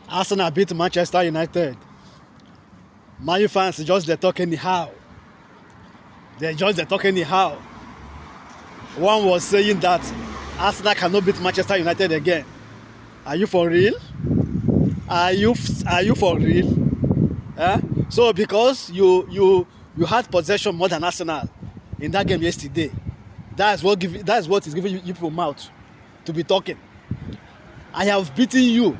Arsenal beat Manchester United. Man U fans just they talk anyhow. They talk anyhow. One was saying that Arsenal cannot beat Manchester United again. Are you for real? Are you for real? So because you had possession more than Arsenal in that game yesterday, that's what is giving you people mouth to be talking. I have beaten you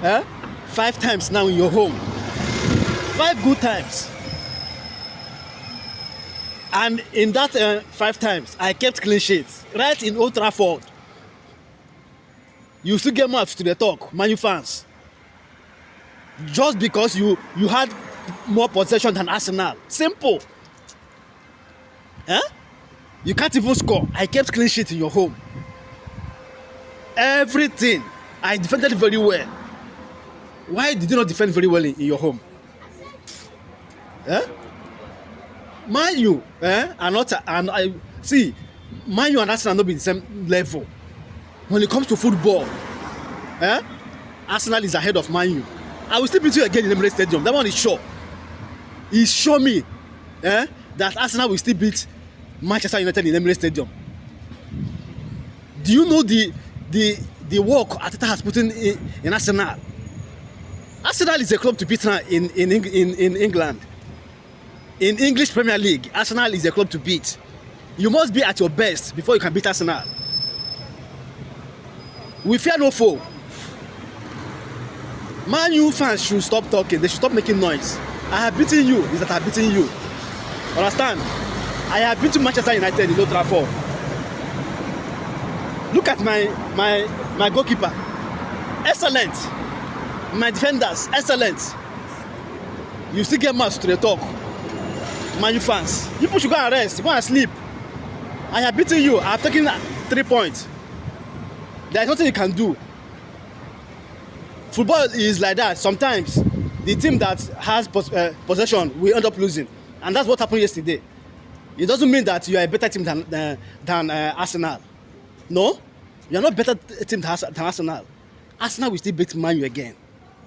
5 times now in your home. 5 good times. And in that 5 times, I kept clean sheets. Right in Old Trafford. You still get mad to the talk, Man U fans. Just because you had more possession than Arsenal. Simple. You can't even score. I kept clean sheet in your home. Everything. I defended very well. Why did you not defend very well in your home? Man U are not, and I see, Man U and Arsenal not be the same level. When it comes to football, Arsenal is ahead of Man U. I will still beat you again in Emirates Stadium. That one is sure. He show me that Arsenal will still beat Manchester United in Emirates Stadium. Do you know the work Arteta has put in Arsenal? Arsenal is a club to beat now in England. In English Premier League, Arsenal is a club to beat. You must be at your best before you can beat Arsenal. We fear no foe. Man U fans should stop talking. They should stop making noise. I have beaten you. Is that I have beaten you. Understand? I have beaten Manchester United in Old Trafford. Look at my goalkeeper. Excellent. My defenders. Excellent. You still get mad to the talk. Man U fans. You people should go and rest. Go and sleep. I have beaten you. I have taken 3 points. There is nothing you can do. Football is like that. Sometimes the team that has possession will end up losing, and that's what happened yesterday. It doesn't mean that you are a better team than Arsenal. No, you are not better team than Arsenal. Arsenal will still beat Man U again.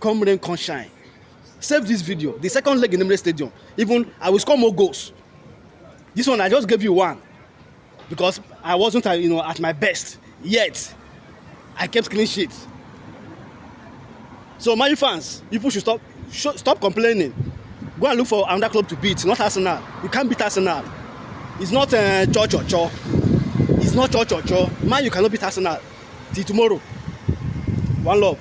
Come rain, come shine. Save this video. The second leg in the Emirates Stadium. Even I will score more goals. This one I just gave you 1 because I wasn't at my best yet. I kept clean sheets. So Man U fans, people should stop complaining. Go and look for another club to beat, not Arsenal. You can't beat Arsenal. It's not cho. It's not cho. Man, you cannot beat Arsenal. Till tomorrow. One love.